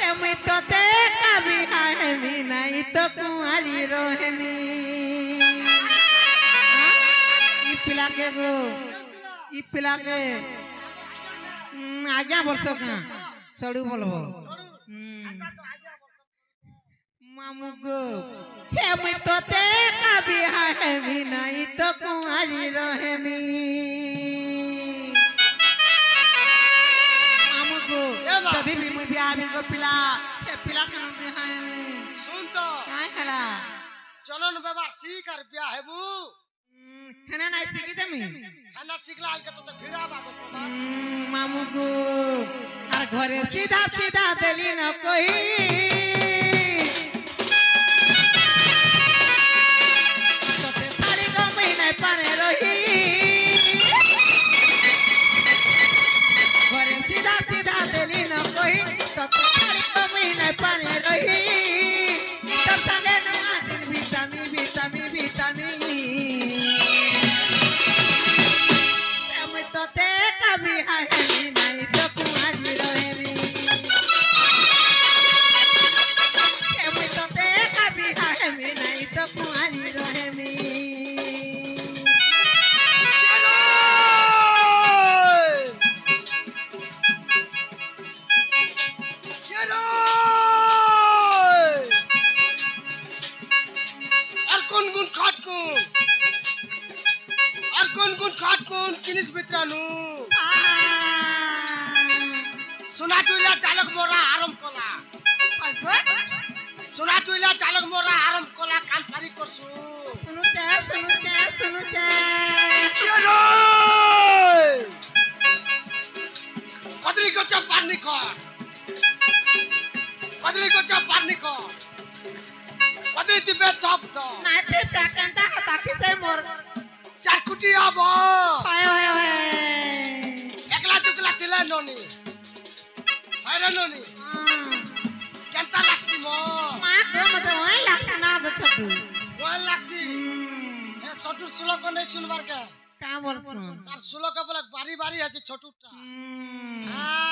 Hemy तो ते कभी हेमी नहीं तो कुंवारी रोहेमी इपिला के गो इपिला के आज्ञा वर्ष का सड़ू बोलबो मामू गो हेमी तो ते कभी हेमी नहीं तो कुंवारी रोहेमी मामू गो कभी भी मुझे ब्याह भी को पिला हे पिला के न ब्याह में सुन तो काय हला चलो न बाबा सीख कर ब्याह हेबू खाना नहीं सीखी तमी खाना सीखला के तो भिड़ा बागो बाबा मामू गो और घरे सीधा सीधा देली न कोई पाने रही घरे सीधा सीधा देली न कोई तब सारी कमी न पाने रही तब संगे न दिन विटामिन विटामिन विटामिन हम तो ते कभी है नहीं तो कुमारी रहेमी हम तो ते कभी है नहीं तो कुमारी रहेमी जिनिस मित्रानु सुना टुइला डायलॉग मोरा आरंभ कला सुना टुइला डायलॉग मोरा आरंभ कला कान फारी करसु सुनु चे कदली को चपारनी को कदली तिबे टॉप तो नाही ते टाकंता ताकी से मोर चारकुटी आबो हाय एकला दुकला तिला नोनी हैरा नोनी केंता लाक्सी मो मा को मते ओय लाक्सी ना गो छोटू ओय लाक्सी ए छोटू सुलो को नहीं सुनबार के का बोलसुन तार सुलो के बोले बारी बारी है छोटूटा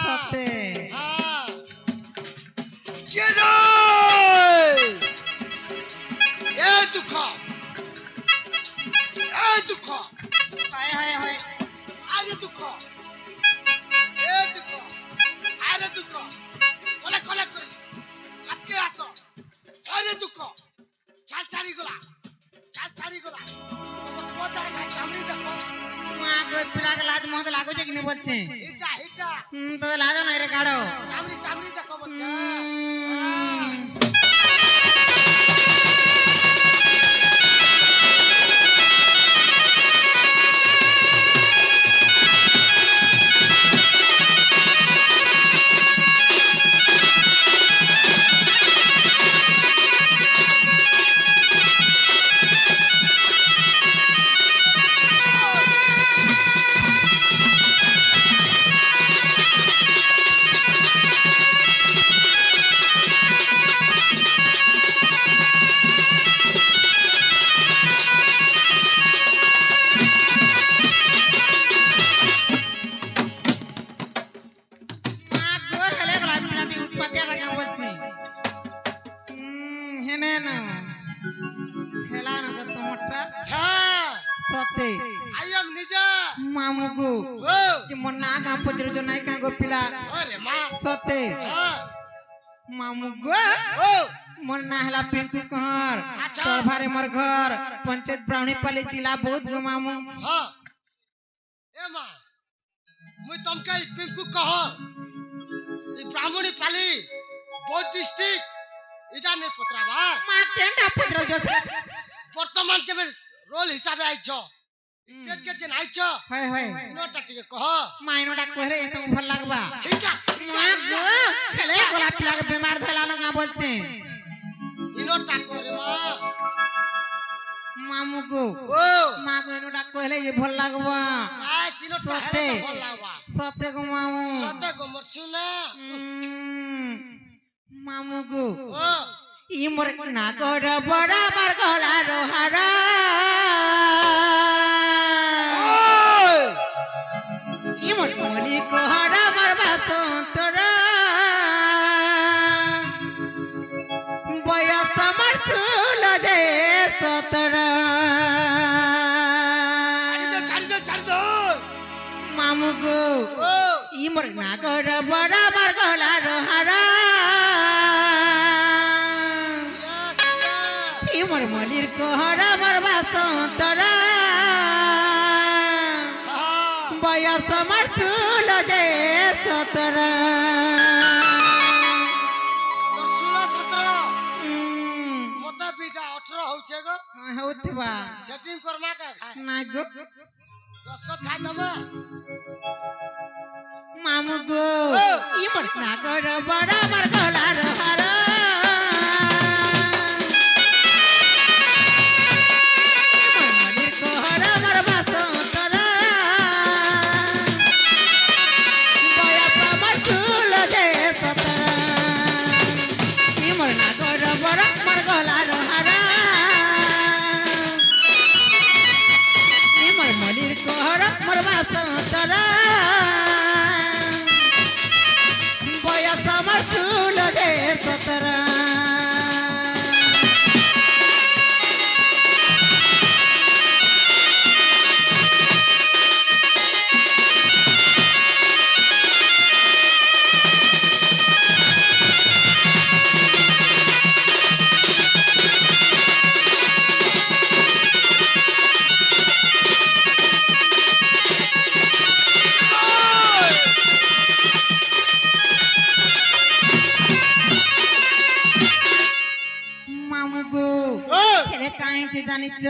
सते हां केरो ए दुख हाय आरे दुख आरे दुख कोले कोले कोले आजके आसो आरे दुख चाल चाड़ी गोला पोतार का चामड़ी देखो मा गो पिला के लाज मोद लागो जे कि नहीं बोलछे हिटा तो लाजो नहीं रे गाड़ो चामड़ी देखो बच्चा मामू को मन ना गाम पत्र जो नहीं का गो पिला अरे मां सते मामू गो मन ना हला पिंकू कहर तोर भारे मोर घर पंचायत ब्राह्मणी पाली दिला बहुत गो मामू हां ए मां मुई तमके पिंकू कहर ई ब्राह्मणी पाली बहुत डिस्ट्रिक्ट इटा नहीं पत्राबार मां केंडा पत्र जो से वर्तमान जे रोल हिसाबे आई छ तेज के जन आई छ होय नोटा टिके कह माइनोटा कहरे तो भल लागबा हिटा मां गो खेले गोला पिला के बीमार धला न गा बोलछे इनोटा करे मामू को मां गो इनोटा कहले ये भल लागबा आ इनोटा हेले तो भल लागबा सते को मामू सते को मोर सुना मामू को ई मोर ना गोड़ बड़ा मार गोला रोहारा ई मोर मोली को हरा मार बातो तोरा মোর নাগর বরাবর গলার হারা Yes, yes. মোর মলির কোহরা মোর বাসন্তরা Ah, বয়স আমার চুল যে 17 তোর 16-17 মতে বিটা 18 হচ্ছে গো হউথবা সেটিং করমা কে খায় না গো 10 কত খাই দবা মামু গো মোর নাগর বরাবর গলার হারা মোর মলির কোহরা মোর বাসন্তরা বয়স আমার চুল যে 17 মোর নাগর বরাবর গলার হারা মোর মলির কোহরা মোর বাসন্তরা বয়স আমার চুল যে 17 মামু গো হেলে কাইছে জানিছ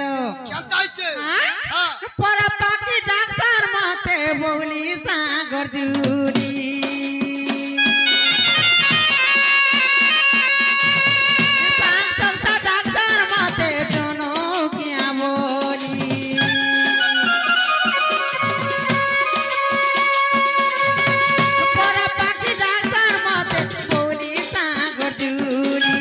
কেমতা হইছে হ্যাঁ হ্যাঁ পরা পাকি ডাক্তার মতে বলি সাগর জুলি ডাক্তার মতে জনো কিয়া বলি পরা পাকি ডাক্তার মতে বলি সাগর জুলি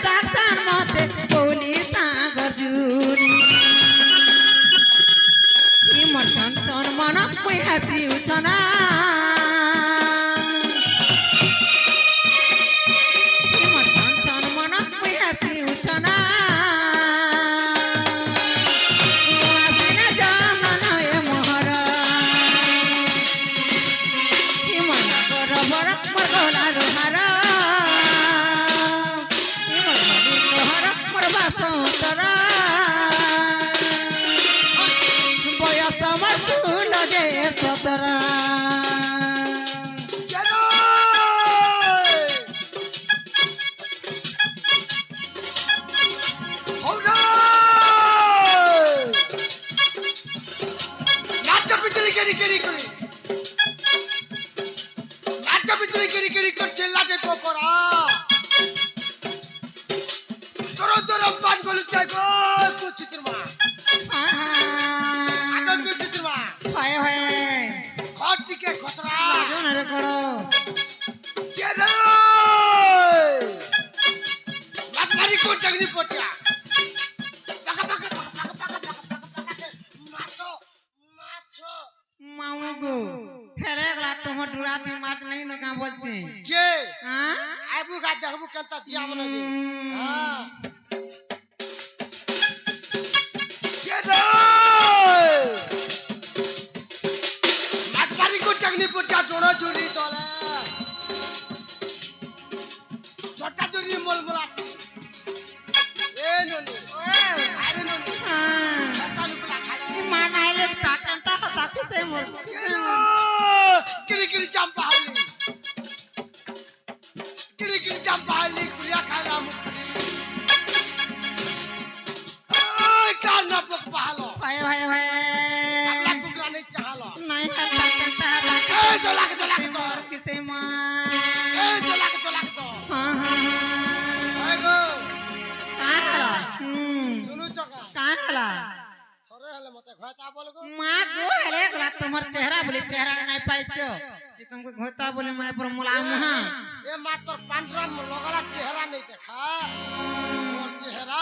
ডাক্তার মতে বলি সাগর জুলি মোর চঞ্চন মন মুই হাসি উছনা মোর চঞ্চন মন মুই হাসি উছনা আসিনা জামন এ মোহর মোর নাগর বড় মোর গলার হারা মোর মলির কোহরা মোর বাসন্তরা বয়স আমার চুল যে 17 কেন হৌরা নাচা পিছলে কেড়ি কেড়ি করে নাচা পিছলে কেড়ি কেড়ি করছে লাটে পকড়া তোর তোর পান গলু চাই গো কুচিতির মা আগে কুচিতির মা হয় হয় ঘর টিকে খসরা লাগুন রে করো কেন লাগমারি কোন চাকরি পটিয়া পাকা পাকা পাকা পাকা পাকা পাকা মাছো মাছো মামু গো হেরে গলা তোমার ডুরাতি মাত নাই ন কা বলছে কে হ্যাঁ আইবু গা দেখবু কেনতা জিয়া মনে রে হ্যাঁ কেন লাগমারি কোন চাকরি পটিয়া জোড়া জুড়ি তলে ছোটা চুরি মলমল আসি এ ননি আরে ননি চালু কলা খালা মা নাইলে তাকান তা তাকে সে মোর কিরি কিরি চাম্পা হালি কিরি কিরি চাম্পা হালি কুলিয়া খাইলাম ওই কার না পক পাহালো হয় হয় হয় আমলা কুকরা নেই চাহালো নাই তাকান তা এই তো লাগে তো কিসে মা এই তো লাগে তো হ্যাঁ হ্যাঁ এই গো কাহলা শুনু চকা কাহলা থরে হলে মতে ঘয়তা বল গো মা গো হেলে গলা তোমার চেহারা বলি চেহারা নাই পাইছো ये तुमको घोता बोले मैं पर मुलायम हां এ মা তোর পান্ডরা লগালা চেহারা নেই দেখা মোর চেহারা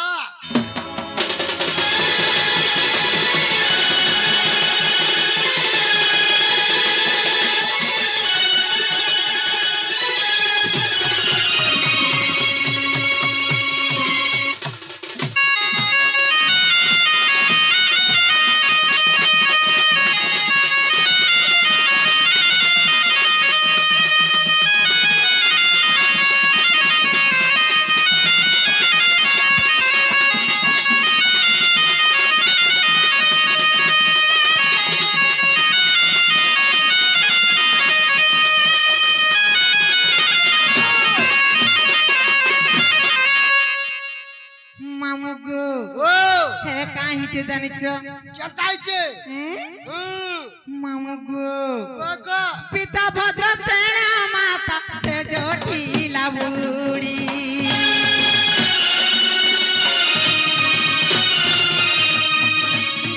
জানিছ কেনতা হইছে মামু গো বাবা পিতা ভদ্র সেন মাতা সে জটিলা বুড়ি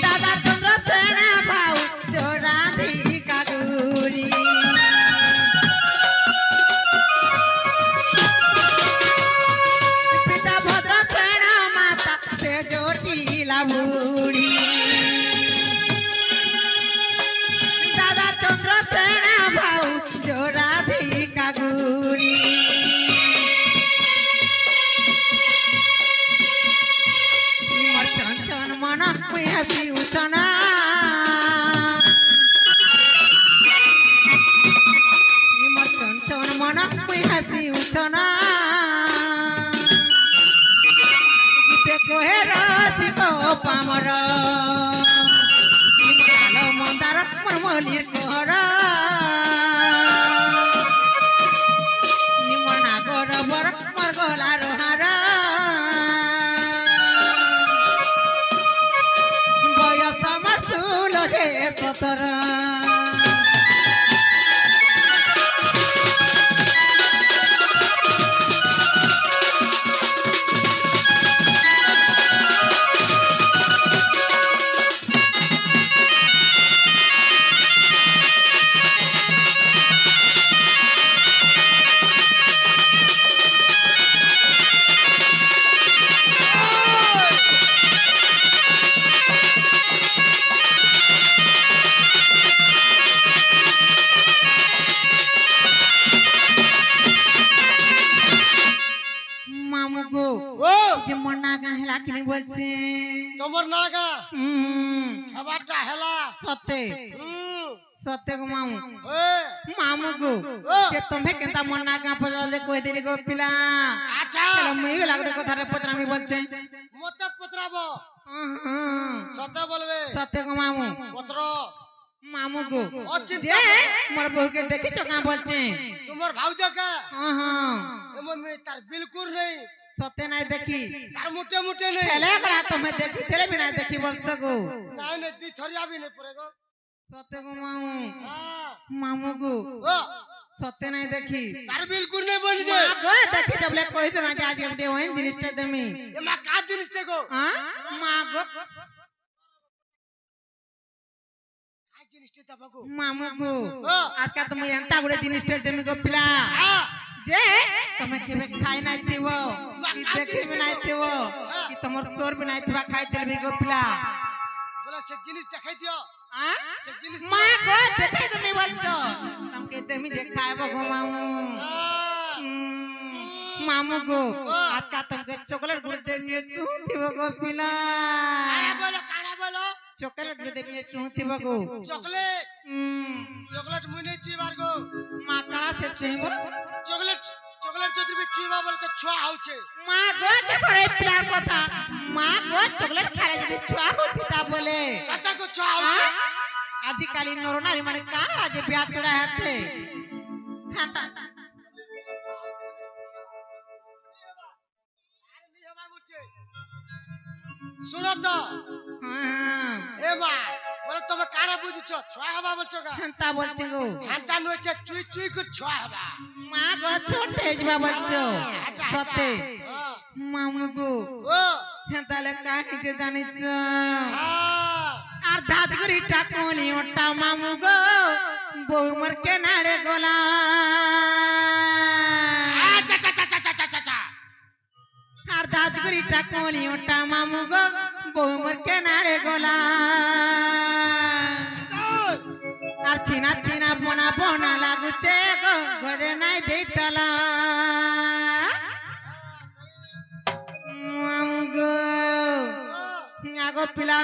দাদা চন্দ্র সেন ভাউ রাধিকা গুড়ি পিতা ভদ্র সেন মাতা সে জটিলা বুড়ি দাদা চন্দ্র সেন ভাউ রাধিকা গুড়ি মোর চঞ্চন মন মুই হাসি উঠনা মোর চঞ্চন মন মুই হাসি উঠনা গীতে কহে রাজিক পামর আলো মন্দার মোর মলির ঘর মোর নাগর বর মোর গলার হার বয়স আমার চুল যে 17 মামু গো ও যে মোর নাগা হেলা কিনি বলছে তোমার নাগা খাবারটা হেলা সতে সতে গো মামু এ মামু গো ও যে তুমি কেনতা মোর নাগা পজলে কই দিলি গো পিলা আচ্ছা চলো মুই লাগড়ে কথারে পত্রামি বলছে মতে পত্রাবো সতে বলবে সতে গো মামু পত্র মামু গো ও চিন্তা যে মোর বউকে দেখি চকা বলছে তোমার ভাউজকে হ্যাঁ এমন মে তার বিলকুল নেই সতে নাই দেখি তার মুটে মুটে নেই হেলে করা তুমি দেখি তেলে বিনা দেখি বলছ গো নাই নাই তুই থরিয়া বি নেই পড়ে গো সতে গো মামু হ্যাঁ মামু গো ও সতে নাই দেখি তার বিলকুল নেই বলি দে মা গো দেখি জবলে কই তো না যে আজ এমডি ওই জিনিসটা দেমি এ মা কাজ জিনিসটা গো হ্যাঁ মা গো কাজ জিনিসটা দাবা গো মামু গো ও আজকে তুমি এন্তা গুড়ে জিনিসটা দেমি গো পিলা হ্যাঁ যে তুমি কেবে খাই নাই থিব কি দেখি বি নাই থিব কি তোমার সোর বি নাই থিবা খাই তেল বি গো পিলা বলে সে জিনিস দেখাই দিও হ্যাঁ সে জিনিস মা গো দেখে তুমি বলছো তোমাকে দেমি যে খাইব গো মামু মামু গো আজকে তোমাকে চকলেট গুড়ে দেমি চুথিব গো পিলা কারা বলো চকলেট গুড়ে দেমি চুথিব গো চকলেট চকলেট মুনে চিবার গো মা কাড়া সে চুইব চকলেট চকলেট যদি চিবা বলে তো ছোয়া হচ্ছে মা গো দেখো রে পিলার কথা মা গো চকলেট খালে যদি ছুয়া হতি তা বলে সত্যা কো ছোয়া হচ্ছে আজিকালি নরনারী মানে কার আজ বিয়া তোড়া হাতে হ্যাঁ তা শুনো তো হ্যাঁ এ মা বলে তুমি কারা বুঝিছ ছোয়া হবা বলছো গা হ্যাঁ তা বলছে গো হান্তা নইছে চুই চুই করে ছোয়া হবা মা গো ছোটে যবা বলছো সতে হ্যাঁ মামু গো ও হ্যাঁ তাহলে কাহি যে জানিছ হ্যাঁ আর দাদগরি টাকলি ওটা মামু গো বৌমর কেনারে গোলা আচ্ছা আচ্ছা আচ্ছা আচ্ছা আচ্ছা আচ্ছা আর দাদগরি টাকলি ওটা মামু গো বৌমর কেনারে গোলা আর চিনা চিনা বোনা বোনা লাগুছে গো ঘরে নাই দেইতলা মামু গো আগো পিলা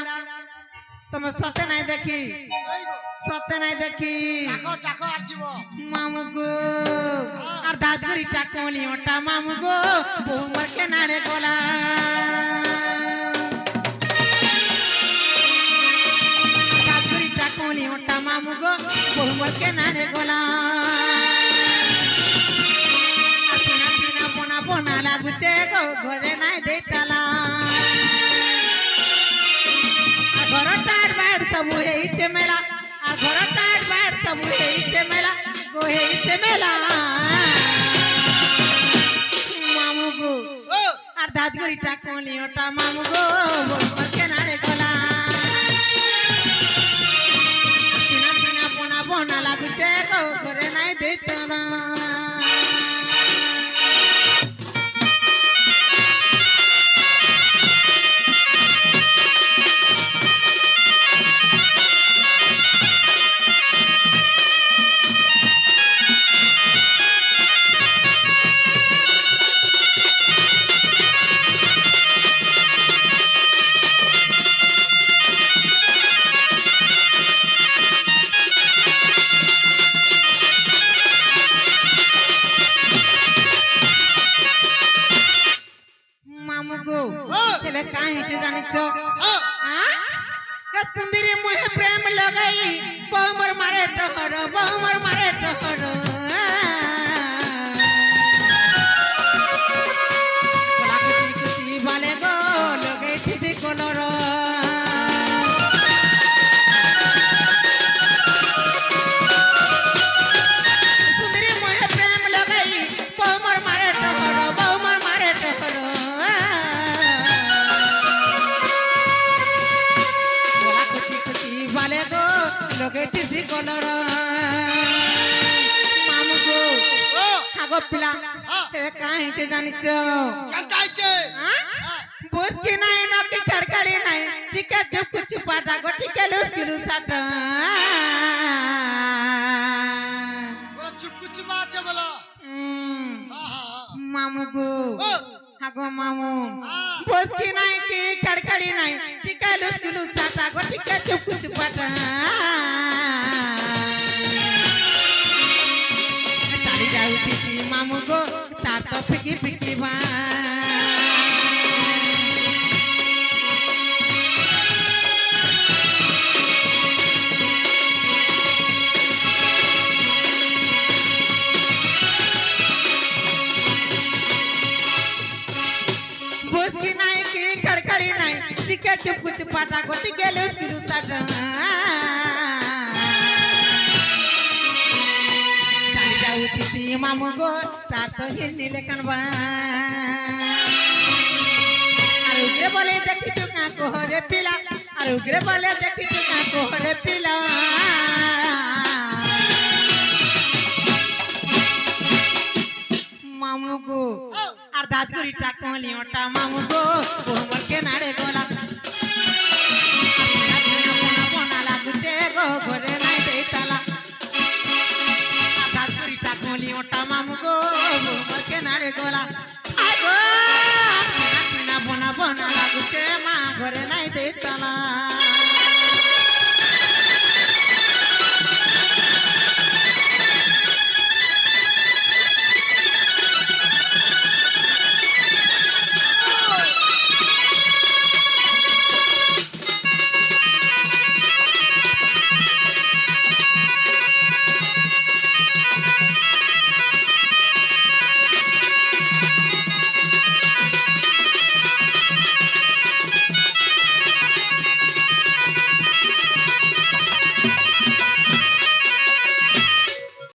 তুমি সতে নাই দেখি সতে নাই দেখি টাকো টাকো আর জীব মামু গো আর দাজগুড়ি টাকলি ওটা মামু গো বৌমর কেনারে গোলা দাজগুড়ি টাকলি ওটা মামু গো বৌমর কেনারে গোলা চিনা চিনা বোনা বোনা লাগুছে গো ঘরে নাই দেইতলা হয়েছে মেলা মামু গো ও আর ধাজগুড়িটা কোনি ওটা মামু গো বলবার কেনারে গলা চিনা চিনা বোনা বোনা লাগুছে গো করে নাই দিত না মামু গো এলে কাই হচ্ছে জানিছ সুন্দরী মুহে প্রেম লাগাই বৌমর মারে টহর বৌমর মারে টহর কলা কুচি কুচি বালে গো লগাই থিসি কলর সুন্দরী মুহে প্রেম লাগাই বৌমর মারে টহর বৌমর মারে টহর কলা কুচি কুচি বালে গো লগাই থিসি কলর মামু গো ও আগো পিলা হ্যাঁ। এ কাই হচ্ছে জানিছ কেনটা আইছে বস কি নাই না কি করকড়ি নাই টিকেট টুপ কুছ পাটা গো টিকেট লুস কিলু সাট ওরা চুপ কুচু আছে বলো মামু গো ও আগো মামু হ্যাঁ। বস কি নাই কি করকড়ি নাই টিকেট লুস কিলু সাটা গো টিকেট টুপ কুছ পাটা চালি যাও পিসি মামু গো তার তো ফিকি ফিকি বা बस की नाही की खडखडी नाही टिके चुप कुछ पाटा गोटी गेले स्किरू साठ चाली जाऊ तिथी मामू गो तात हिरनी लेकन बा अरे उग्रे बोले देखी चुका को रे पिला अरे उग्रे बोले देखी चुका को रे पिला मामू गो আর দাজগুড়িটা কোলি ওটা মামু গো বোমর কে নাড়ে গোলা বোনা বোনা লাগুছে গো ঘরে নাই দেই তালা দাজগুড়িটা কোলি ওটা মামু গো বোমর কে নাড়ে গোলা আগো চিনা চিনা বোনা বোনা লাগুছে মা